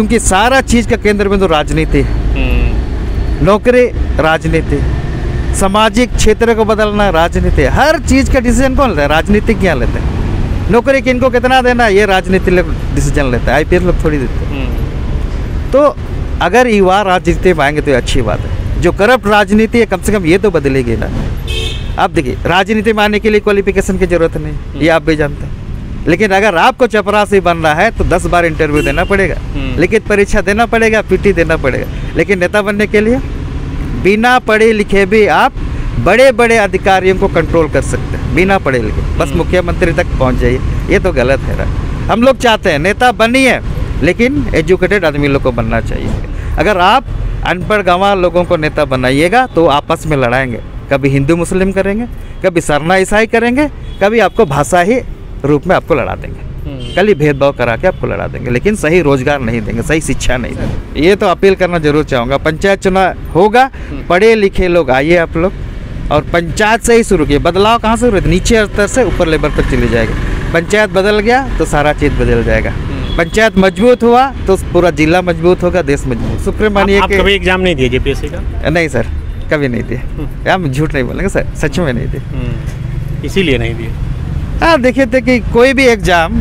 चूंकि सारा चीज़ का केंद्र बिंदु राजनीति है, नौकरी राजनीति, सामाजिक क्षेत्र को बदलना राजनीति, हर चीज़ का डिसीजन कौन लेता है? राजनीतिक क्या लेते हैं? नौकरी किनको कितना देना ये राजनीति लोग डिसीजन लेता है, आईपीएस लोग थोड़ी देते हैं। तो अगर युवा राजनीति में आएंगे तो ये अच्छी बात है। जो करप्ट राजनीति है कम से कम ये तो बदलेगी ना। आप देखिए राजनीति में आने के लिए क्वालिफिकेशन की जरूरत नहीं, ये आप भी जानते हैं। लेकिन अगर आपको चपरासी बनना है तो 10 बार इंटरव्यू देना पड़ेगा, लिखित परीक्षा देना पड़ेगा, पीटी देना पड़ेगा। लेकिन नेता बनने के लिए बिना पढ़े लिखे भी आप बड़े बड़े अधिकारियों को कंट्रोल कर सकते हैं, बिना पढ़े लिखे, बस मुख्यमंत्री तक पहुंच जाइए। ये तो गलत है ना। हम लोग चाहते हैं नेता बनिए, लेकिन एजुकेटेड आदमी लोग को बनना चाहिए। अगर आप अनपढ़ गंवार लोगों को नेता बनाइएगा तो आपस में लड़ाएंगे, कभी हिंदू मुस्लिम करेंगे, कभी सरना ईसाई करेंगे, कभी आपको भाषा ही रूप में आपको लड़ा देंगे, कल भेदभाव करा के आपको लड़ा देंगे, लेकिन सही रोजगार नहीं देंगे, सही शिक्षा नहीं देंगे। ये तो अपील करना जरूर चाहूँगा। पंचायत चुनाव होगा, पढ़े लिखे लोग आइए आप लोग, और पंचायत से ही शुरू किए। बदलाव कहाँ से शुरू? नीचे स्तर से ऊपर लेवल तक चली जाएगी। पंचायत बदल गया तो सारा चीज़ बदल जाएगा। पंचायत मजबूत हुआ तो पूरा जिला मजबूत होगा, देश मजबूत। शुक्र मानिए कि कभी एग्जाम नहीं दिए जेपीएससी का? नहीं सर, कभी नहीं दिए। हम झूठ नहीं बोलेंगे सर, सच में नहीं दिए। इसीलिए नहीं दिए? हाँ, देखे थे कि कोई भी एग्जाम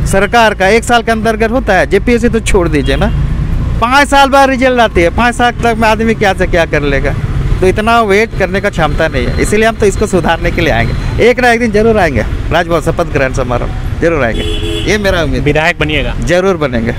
सरकार का 1 साल के अंदर अगर होता है, जेपीएससी तो छोड़ दीजिए ना, 5 साल बाद रिजल्ट आती है। 5 साल तक में आदमी क्या से क्या कर लेगा, तो इतना वेट करने का क्षमता नहीं है। इसीलिए हम तो इसको सुधारने के लिए आएंगे, एक ना एक दिन जरूर आएंगे। राजभवन शपथ ग्रहण समारोह जरूर आएंगे, ये मेरा उम्मीद। विधायक बनिएगा? जरूर बनेंगे,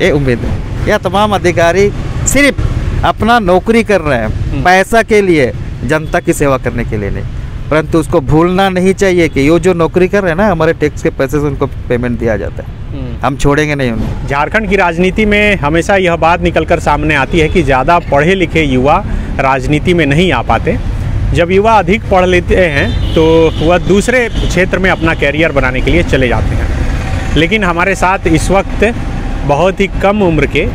ये उम्मीद है। यह तमाम अधिकारी सिर्फ अपना नौकरी कर रहे हैं, पैसा के लिए, जनता की सेवा करने के लिए नहीं। परंतु उसको भूलना नहीं चाहिए कि ये जो नौकरी कर रहे हैं ना, हमारे टैक्स के पैसे से उनको पेमेंट दिया जाता है। हम छोड़ेंगे नहीं उन्हें। झारखंड की राजनीति में हमेशा यह बात निकलकर सामने आती है कि ज़्यादा पढ़े लिखे युवा राजनीति में नहीं आ पाते। जब युवा अधिक पढ़ लेते हैं तो वह दूसरे क्षेत्र में अपना कैरियर बनाने के लिए चले जाते हैं। लेकिन हमारे साथ इस वक्त बहुत ही कम उम्र के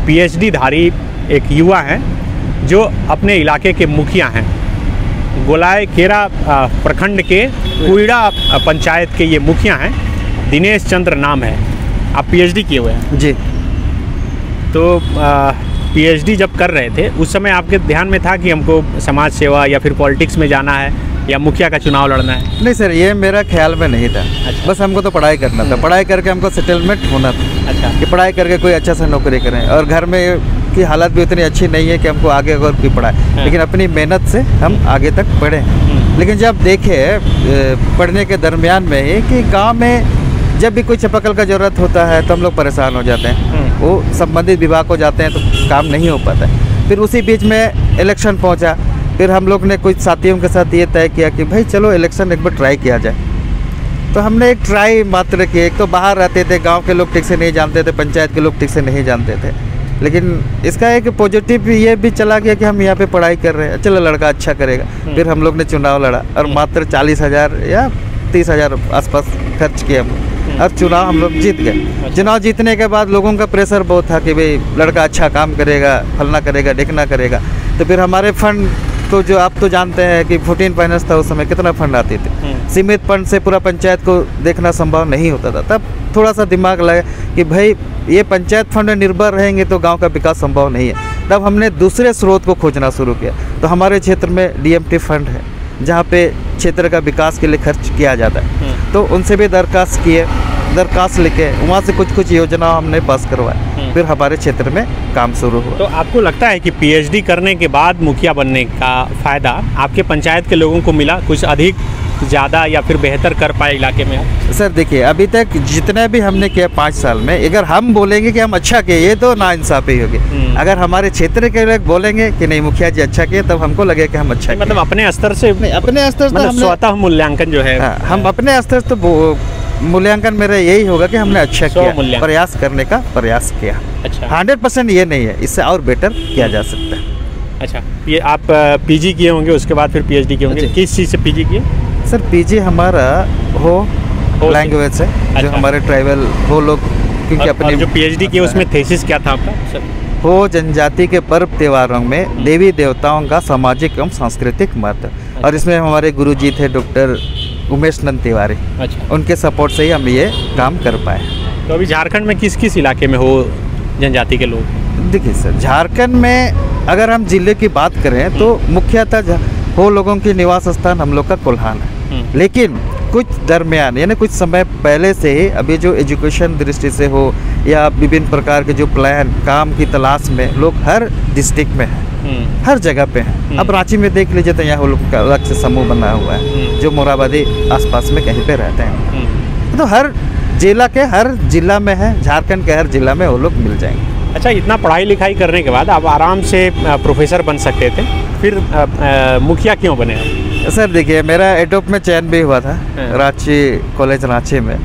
पीएचडी धारी एक युवा हैं जो अपने इलाके के मुखिया हैं। गोलाईकेरा प्रखंड के कुइड़ा पंचायत के ये मुखिया हैं, दिनेश चंद्र नाम है। आप पीएचडी किए हुए हैं? जी। तो पीएचडी जब कर रहे थे उस समय आपके ध्यान में था कि हमको समाज सेवा या फिर पॉलिटिक्स में जाना है या मुखिया का चुनाव लड़ना है? नहीं सर, ये मेरा ख्याल में नहीं था। अच्छा। बस हमको तो पढ़ाई करना था, पढ़ाई करके हमको सेटलमेंट होना था। अच्छा। कि पढ़ाई करके कोई अच्छा सा नौकरी करें, और घर में की हालत भी उतनी अच्छी नहीं है कि हमको आगे और भी पढ़ाए, लेकिन अपनी मेहनत से हम आगे तक पढ़े। लेकिन जब देखे पढ़ने के दरमियान में ही कि गाँव में जब भी कोई चापाकल का ज़रूरत होता है तो हम लोग परेशान हो जाते हैं, वो संबंधित विभाग को जाते हैं तो काम नहीं हो पाता है। फिर उसी बीच में इलेक्शन पहुंचा, फिर हम लोग ने कुछ साथियों के साथ ये तय किया कि भाई चलो इलेक्शन एक बार ट्राई किया जाए। तो हमने एक ट्राई मात्र की। एक तो बाहर रहते थे, गांव के लोग ठीक से नहीं जानते थे, पंचायत के लोग ठीक से नहीं जानते थे, लेकिन इसका एक पॉजिटिव ये भी चला गया कि हम यहाँ पे पढ़ाई कर रहे हैं, चलो लड़का अच्छा करेगा। फिर हम लोग ने चुनाव लड़ा और मात्र 40,000 या 30,000 आसपास खर्च किया और चुनाव हम लोग जीत गए। चुनाव जीतने के बाद लोगों का प्रेशर बहुत था कि भाई लड़का अच्छा काम करेगा, फलना करेगा, ढिकना करेगा। तो फिर हमारे फंड तो जो आप तो जानते हैं कि 14 फाइनेंस था उस समय, कितना फंड आते थे, सीमित फंड से पूरा पंचायत को देखना संभव नहीं होता था। तब थोड़ा सा दिमाग लगा कि भाई ये पंचायत फंड निर्भर रहेंगे तो गांव का विकास संभव नहीं है। तब हमने दूसरे स्रोत को खोजना शुरू किया। तो हमारे क्षेत्र में डीएमटी फंड है जहाँ पे क्षेत्र का विकास के लिए खर्च किया जाता है, तो उनसे भी दरखास्त लिखे वहाँ से कुछ योजना हमने पास करवाए, फिर हमारे क्षेत्र में काम शुरू हुआ। तो आपको लगता है कि पीएचडी करने के बाद मुखिया बनने का फ़ायदा आपके पंचायत के लोगों को मिला, कुछ अधिक ज़्यादा या फिर बेहतर कर पाए इलाके में? सर देखिए, अभी तक जितने भी हमने किया 5 साल में, अगर हम बोलेंगे कि हम अच्छा किए ये तो नाइंसाफ़ी होगी। अगर हमारे क्षेत्र के लोग बोलेंगे कि नहीं मुखिया जी अच्छा किए, तब हमको लगे कि हम अच्छा किए। मतलब अपने स्तर से, अपने स्तर से स्वतः मूल्यांकन जो है, हम अपने स्तर से तो मूल्यांकन मेरा यही होगा कि हमने अच्छा किया, प्रयास करने का प्रयास किया। अच्छा। 100% ये नहीं है, इससे और बेटर किया जा सकता है। अच्छा, ये आप पीजी किए होंगे, उसके बाद फिर पीएचडी किए होंगे। किस चीज़ से पीजी किए? सर पीजी हमारा हो लैंग्वेज से। अच्छा। जो हमारे ट्राइबल हो लोग, क्योंकि अपने जो पीएचडी किए उसमें थीसिस क्या था आपका? सर हो जनजाति के पर्व त्योहारों में देवी देवताओं का सामाजिक एवं सांस्कृतिक महत्व। अच्छा। और इसमें हमारे गुरुजी थे डॉक्टर उमेश नंद तिवारी। अच्छा। उनके सपोर्ट से ही हम ये काम कर पाए। तो अभी झारखंड में किस किस इलाके में हो जनजाति के लोग? देखिए सर, झारखंड में अगर हम जिले की बात करें तो मुख्यतः वो लोगों की निवास स्थान हम लोग का कोल्हान है। लेकिन कुछ दरमियान यानी कुछ समय पहले से ही अभी जो एजुकेशन दृष्टि से हो या विभिन्न प्रकार के जो प्लान काम की तलाश में लोग हर डिस्ट्रिक्ट में हैं, हर जगह पे हैं। अब रांची में देख लीजिए तो यहाँ वो लोग का अलग से समूह बना हुआ है जो मोराबादी आसपास में कहीं पे रहते हैं। तो हर जिला के हर जिला में है, झारखंड के हर जिला में वो लोग मिल जाएंगे। अच्छा, इतना पढ़ाई लिखाई करने के बाद आप आराम से प्रोफेसर बन सकते थे, फिर मुखिया क्यों बने? सर देखिए, मेरा एडोप में चयन भी हुआ था रांची कॉलेज रांची में।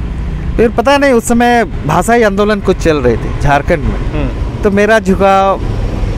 फिर पता नहीं उस समय भाषाई आंदोलन कुछ चल रही थी झारखंड में, तो मेरा झुकाव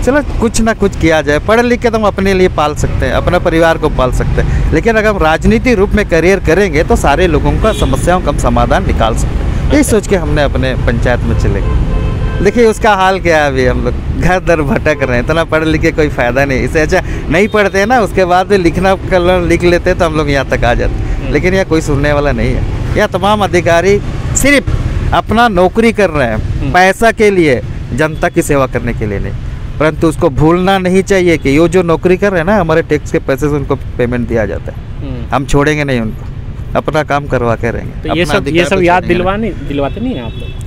चलो कुछ ना कुछ किया जाए, पढ़ लिख के तो हम अपने लिए पाल सकते हैं, अपना परिवार को पाल सकते हैं, लेकिन अगर हम राजनीति रूप में करियर करेंगे तो सारे लोगों का समस्याओं का समाधान निकाल सकते हैं। यही सोच के हमने अपने पंचायत में चले गए। देखिए उसका हाल क्या है, अभी हम लोग घर दर भटक रहे हैं, इतना पढ़ लिख के कोई फ़ायदा नहीं। इससे अच्छा नहीं पढ़ते हैं ना, उसके बाद लिखना लिख लेते तो हम लोग यहाँ तक आ जाते, लेकिन यहाँ कोई सुनने वाला नहीं है। यहाँ तमाम अधिकारी सिर्फ अपना नौकरी कर रहे हैं, पैसा के लिए, जनता की सेवा करने के लिए नहीं। परंतु उसको भूलना नहीं चाहिए कि ये जो नौकरी कर रहे हैं ना, हमारे टैक्स के पैसे से उनको पेमेंट दिया जाता है। हम छोड़ेंगे नहीं उनको, अपना काम करवा के रहेंगे। तो ये सब याद दिलवाते नहीं है आप लोग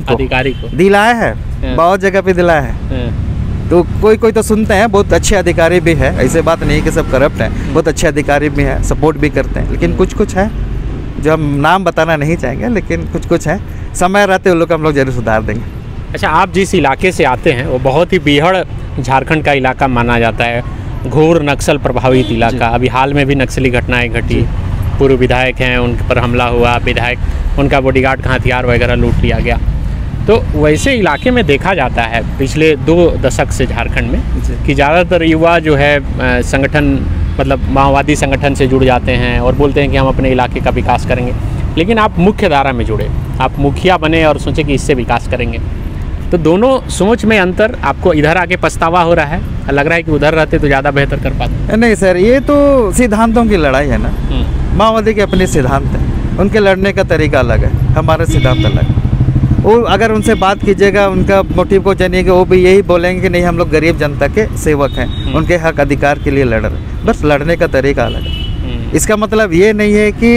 अधिकारी को? दिलाए हैं, बहुत जगह पे दिलाए हैं। तो कोई कोई तो सुनते हैं, बहुत अच्छे अधिकारी भी है, ऐसे बात नहीं कि सब करप्ट हैं, बहुत अच्छे अधिकारी भी हैं, सपोर्ट भी करते हैं। लेकिन कुछ कुछ है जो हम नाम बताना नहीं चाहेंगे, लेकिन कुछ कुछ है, समय रहते उन लोग हम लोग जरूर सुधार देंगे। अच्छा, आप जिस इलाके से आते हैं वो बहुत ही बीहड़ झारखंड का इलाका माना जाता है, घोर नक्सल प्रभावित इलाका। अभी हाल में भी नक्सली घटनाएं घटी, पूर्व विधायक हैं उन पर हमला हुआ, विधायक उनका बॉडीगार्ड का हथियार वगैरह लूट लिया गया। तो वैसे इलाके में देखा जाता है पिछले 2 दशक से झारखंड में कि ज़्यादातर युवा जो है संगठन मतलब माओवादी संगठन से जुड़ जाते हैं और बोलते हैं कि हम अपने इलाके का विकास करेंगे। लेकिन आप मुख्य धारा में जुड़े, आप मुखिया बने और सोचे कि इससे विकास करेंगे। तो दोनों सोच में अंतर, आपको इधर आके पछतावा हो रहा है, लग रहा है कि उधर रहते तो ज़्यादा बेहतर कर पाते? नहीं सर, ये तो सिद्धांतों की लड़ाई है ना। माओवादी के अपने सिद्धांत हैं, उनके लड़ने का तरीका अलग है, हमारा सिद्धांत अलग है। वो अगर उनसे बात कीजिएगा, उनका मोटिव को जानिएगा, वो भी यही बोलेंगे कि नहीं हम लोग गरीब जनता के सेवक हैं, उनके हक अधिकार के लिए लड़ रहे हैं। बस लड़ने का तरीका अलग है। इसका मतलब ये नहीं है कि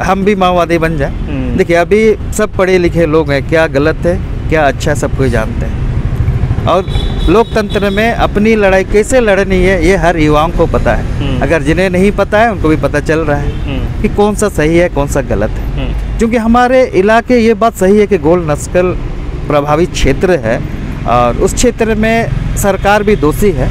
हम भी माओवादी बन जाए। देखिए अभी सब पढ़े लिखे लोग हैं, क्या गलत है क्या अच्छा सब कोई जानते हैं, और लोकतंत्र में अपनी लड़ाई कैसे लड़नी है ये हर युवाओं को पता है। अगर जिन्हें नहीं पता है उनको भी पता चल रहा है कि कौन सा सही है कौन सा गलत है। क्योंकि हमारे इलाके ये बात सही है कि घोर नक्सल प्रभावित क्षेत्र है, और उस क्षेत्र में सरकार भी दोषी है,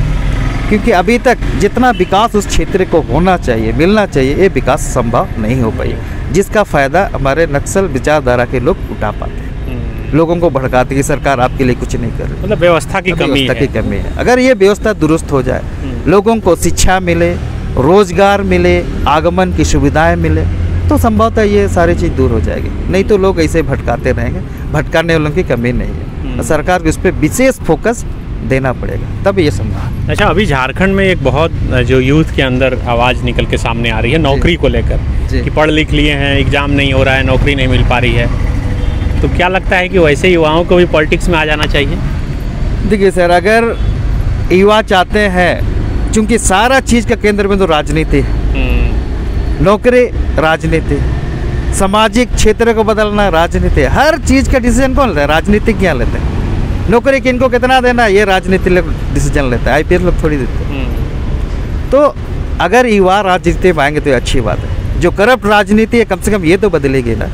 क्योंकि अभी तक जितना विकास उस क्षेत्र को होना चाहिए मिलना चाहिए, ये विकास संभव नहीं हो पाई, जिसका फ़ायदा हमारे नक्सल विचारधारा के लोग उठा पाते हैं। लोगों को भड़काते कि सरकार आपके लिए कुछ नहीं कर रही, मतलब व्यवस्था की कमी है। अगर ये व्यवस्था दुरुस्त हो जाए, लोगों को शिक्षा मिले, रोजगार मिले, आगमन की सुविधाएं मिले, तो संभवतः ये सारी चीज़ दूर हो जाएगी। नहीं तो लोग ऐसे भटकाते रहेंगे, भटकाने वालों की कमी नहीं है। सरकार को इस पर विशेष फोकस देना पड़ेगा, तब ये संभव। अच्छा, अभी झारखंड में एक बहुत जो यूथ के अंदर आवाज़ निकल के सामने आ रही है नौकरी को लेकर, कि पढ़ लिख लिए हैं, एग्ज़ाम नहीं हो रहा है, नौकरी नहीं मिल पा रही है। तो क्या लगता है कि वैसे युवाओं को भी पॉलिटिक्स में आ जाना चाहिए? देखिए सर, अगर युवा चाहते हैं, चूँकि सारा चीज़ का केंद्र में तो राजनीति है, नौकरी राजनीति, सामाजिक क्षेत्र को बदलना राजनीति, हर चीज़ का डिसीजन कौन लेता है? राजनीतिक क्या लेते हैं। नौकरी किनको कितना देना ये राजनीति डिसीजन लेता है, IPS लोग थोड़ी देते हैं। तो अगर युवा राजनीति में आएंगे तो ये अच्छी बात है। जो करप्ट राजनीति है कम से कम ये तो बदलेगी ना।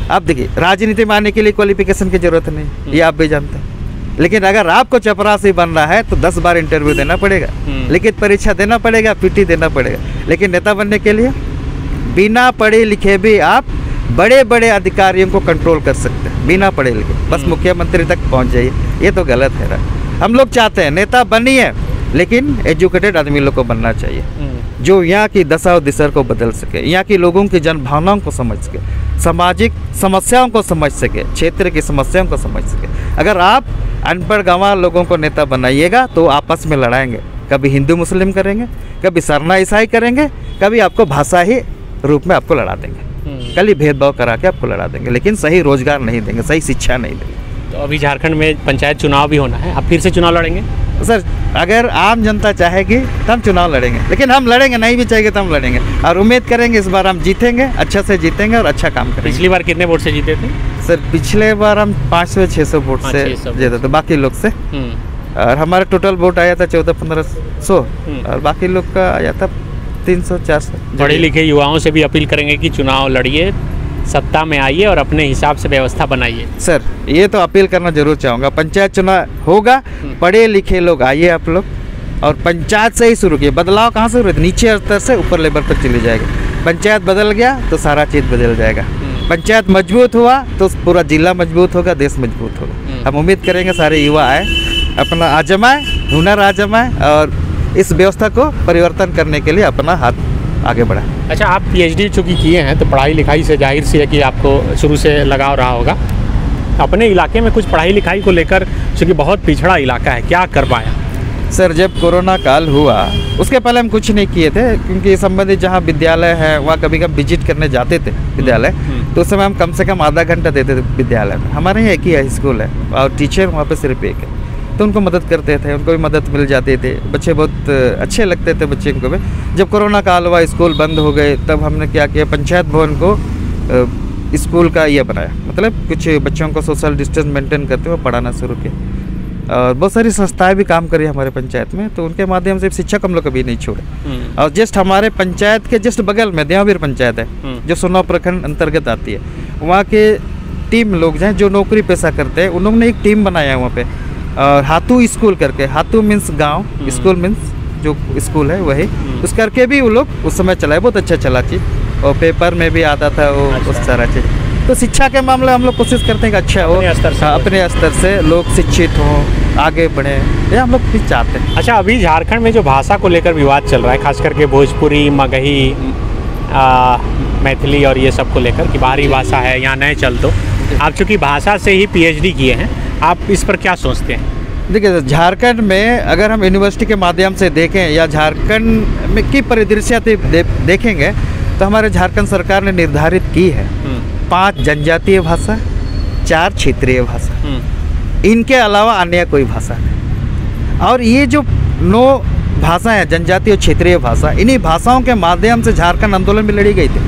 आप देखिए, राजनीति में आने के लिए क्वालिफिकेशन की जरूरत नहीं, ये आप भी जानते हैं। लेकिन अगर आपको चपरासी बनना है तो 10 बार इंटरव्यू देना पड़ेगा, लिखित परीक्षा देना पड़ेगा, PT देना पड़ेगा। लेकिन नेता बनने के लिए बिना पढ़े लिखे भी आप बड़े बड़े अधिकारियों को कंट्रोल कर सकते हैं, बिना पढ़े लिखे, बस मुख्यमंत्री तक पहुंच जाइए। ये तो गलत है। हम लोग चाहते हैं नेता बनिए, लेकिन एजुकेटेड आदमी लोग को बनना चाहिए, जो यहाँ की दशा और दिशा को बदल सके, यहाँ के लोगों की जन भावनाओं को समझ सके, सामाजिक समस्याओं को समझ सके, क्षेत्र की समस्याओं को समझ सके। अगर आप अनपढ़ गंवार लोगों को नेता बनाइएगा तो आपस में लड़ाएंगे, कभी हिंदू मुस्लिम करेंगे, कभी सरना ईसाई करेंगे, कभी आपको भाषा ही रूप में आपको लड़ा देंगे, कल ही भेदभाव करा के आपको लड़ा देंगे, लेकिन सही रोजगार नहीं देंगे, सही शिक्षा नहीं देंगे। तो अभी झारखंड में पंचायत चुनाव भी होना है, आप फिर से चुनाव लड़ेंगे? सर अगर आम जनता चाहेगी तो हम चुनाव लड़ेंगे, लेकिन हम लड़ेंगे, नहीं भी चाहेंगे तो हम लड़ेंगे और उम्मीद करेंगे इस बार हम जीतेंगे, अच्छा से जीतेंगे और अच्छा काम करेंगे। पिछली बार कितने वोट से जीते थे? सर पिछले बार हम 500-600 वोट से जीते थे बाकी लोग से, और हमारा टोटल वोट आया था 1400-1500 और बाकी लोग का आया था 300-400। पढ़े लिखे युवाओं से भी अपील करेंगे कि चुनाव लड़िए, सत्ता में आइए और अपने हिसाब से व्यवस्था बनाइए। सर ये तो अपील करना जरूर चाहूँगा, पंचायत चुनाव होगा, पढ़े लिखे लोग आइए आप लोग, और पंचायत से ही शुरू किए। बदलाव कहाँ से हो रहा है? नीचे स्तर से ऊपर लेवल तक चली जाएगी। पंचायत बदल गया तो सारा चीज़ बदल जाएगा। पंचायत मजबूत हुआ तो पूरा जिला मजबूत होगा, देश मजबूत होगा। हम उम्मीद करेंगे सारे युवा आए, अपना आजमाएं, हुनर आजमाएं और इस व्यवस्था को परिवर्तन करने के लिए अपना हाथ आगे बढ़ा। अच्छा, आप पीएचडी चूँकि किए हैं तो पढ़ाई लिखाई से जाहिर सी है कि आपको शुरू से लगाव रहा होगा। अपने इलाके में कुछ पढ़ाई लिखाई को लेकर, चूँकि बहुत पिछड़ा इलाका है, क्या कर पाया? सर जब कोरोना काल हुआ उसके पहले हम कुछ नहीं किए थे, क्योंकि संबंधित जहाँ विद्यालय है वहाँ कभी कभी विजिट करने जाते थे विद्यालय, तो उस समय हम कम से कम आधा घंटा देते थे विद्यालय में। हमारे यहाँ एक ही हाई स्कूल है और टीचर वहाँ पे सिर्फ एक है, तो उनको मदद करते थे, उनको भी मदद मिल जाती थी। बच्चे बहुत अच्छे लगते थे बच्चे को भी। जब कोरोना काल हुआ, स्कूल बंद हो गए, तब हमने क्या किया, पंचायत भवन को स्कूल का ये बनाया, मतलब कुछ बच्चों को सोशल डिस्टेंस मेंटेन करते हुए पढ़ाना शुरू किया। और बहुत सारी संस्थाएं भी काम करी हमारे पंचायत में, तो उनके माध्यम से शिक्षक हम लोग कभी नहीं छोड़े। और जस्ट हमारे पंचायत के जस्ट बगल में देवावीर पंचायत है, जो सोनवा प्रखंड अंतर्गत आती है। वहाँ के टीम लोग हैं जो नौकरी पेशा करते हैं, उन लोगों ने एक टीम बनाया है वहाँ पे, और हाथू स्कूल करके, हाथू मीन्स गाँव, स्कूल मीन्स जो स्कूल है वही, उस करके भी वो लोग उस समय चलाए, बहुत अच्छा चला चीज़, और पेपर में भी आता था वो उस सारा चीज़। तो शिक्षा के मामले हम लोग कोशिश करते हैं कि अच्छा हो, अपने स्तर से लोग शिक्षित हों, आगे बढ़े, ये हम लोग भी चाहते हैं। अच्छा, अभी झारखंड में जो भाषा को लेकर विवाद चल रहा है, खास करके भोजपुरी, मगही, मैथिली और ये सब को लेकर कि बाहरी भाषा है, यहाँ नहीं चल, तो आप चूँकि भाषा से ही पीएचडी किए हैं, आप इस पर क्या सोचते हैं? देखिए, झारखंड में अगर हम यूनिवर्सिटी के माध्यम से देखें या झारखंड में की परिदृश्य देखेंगे, तो हमारे झारखंड सरकार ने निर्धारित की है 5 जनजातीय भाषा, 4 क्षेत्रीय भाषा, इनके अलावा अन्य कोई भाषा नहीं। और ये जो 9 भाषाएं हैं, जनजातीय और क्षेत्रीय भाषा, इन्हीं भाषाओं के माध्यम से झारखंड आंदोलन भी लड़ी गई थी,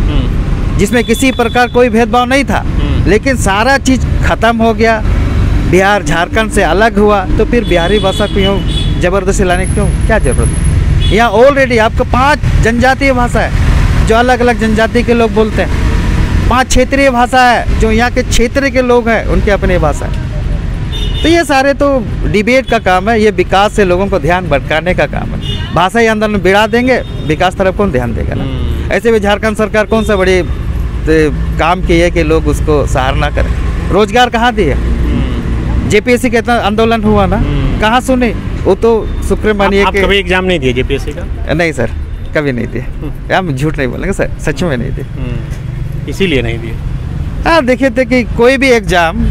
जिसमें किसी प्रकार कोई भेदभाव नहीं था। लेकिन सारा चीज़ खत्म हो गया, बिहार झारखंड से अलग हुआ, तो फिर बिहारी भाषा क्यों ज़बरदस्ती लाने, क्यों, क्या ज़रूरत है? यहाँ ऑलरेडी आपको 5 जनजातीय भाषा है जो अलग अलग जनजाति के लोग बोलते हैं, 5 क्षेत्रीय भाषा है जो यहाँ के क्षेत्र के लोग हैं उनकी अपनी भाषा है। तो ये सारे तो डिबेट का काम है, ये विकास से लोगों को ध्यान भटकाने का काम है। भाषा ही आंदोलन बिड़ा देंगे, विकास तरफ कौन ध्यान देगा ना? ऐसे भी झारखंड सरकार कौन सा बड़ी काम की है कि लोग उसको सराहना करें? रोजगार कहाँ दिए? जेपीएससी का इतना आंदोलन हुआ ना, कहाँ सुने? वो तो शुक्र मानिए कि कभी एग्जाम नहीं दिए जेपीएससी का? नहीं सर, कभी नहीं दिए। हम झूठ नहीं बोलेंगे सर, सच में नहीं दिए। इसीलिए नहीं दिए? हाँ, देखे थे कि कोई भी एग्जाम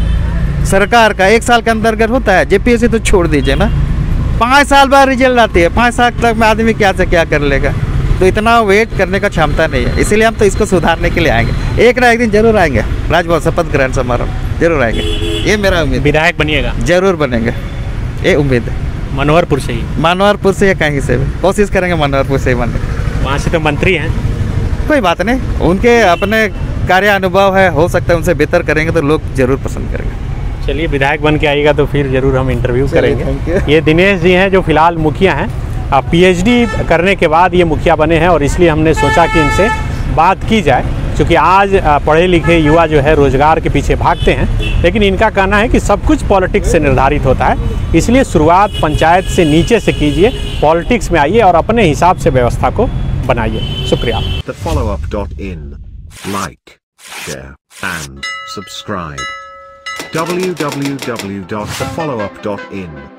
सरकार का 1 साल के अंतर्गत होता है, जेपीएससी तो छोड़ दीजिए ना, 5 साल बाद रिजल्ट आती है। 5 साल तक में आदमी क्या से क्या कर लेगा? तो इतना वेट करने का क्षमता नहीं है, इसीलिए हम तो इसको सुधारने के लिए आएंगे। एक ना एक दिन जरूर आएंगे, राजभवन शपथ ग्रहण समारोह जरूर आएंगे, ये मेरा उम्मीद। विधायक बनिएगा? जरूर बनेंगे, ये उम्मीद है। मनोहरपुर से ही? मनोहरपुर से या कहीं से भी कोशिश करेंगे मनोहरपुर से ही बनने। वहाँ से तो मंत्री हैं? कोई बात नहीं, उनके अपने कार्य अनुभव है, हो सकता है उनसे बेहतर करेंगे तो लोग जरूर पसंद करेंगे। चलिए, विधायक बन के आइएगा तो फिर जरूर हम इंटरव्यू करेंगे। ये दिनेश जी हैं जो फिलहाल मुखिया हैं, पीएचडी करने के बाद ये मुखिया बने हैं, और इसलिए हमने सोचा कि इनसे बात की जाए, क्योंकि आज पढ़े लिखे युवा जो है रोजगार के पीछे भागते हैं, लेकिन इनका कहना है कि सब कुछ पॉलिटिक्स से निर्धारित होता है, इसलिए शुरुआत पंचायत से नीचे से कीजिए, पॉलिटिक्स में आइए और अपने हिसाब से व्यवस्था को बनाइए। शुक्रिया। TheFollowUp.in, like, share and subscribe. www.thefollowup.in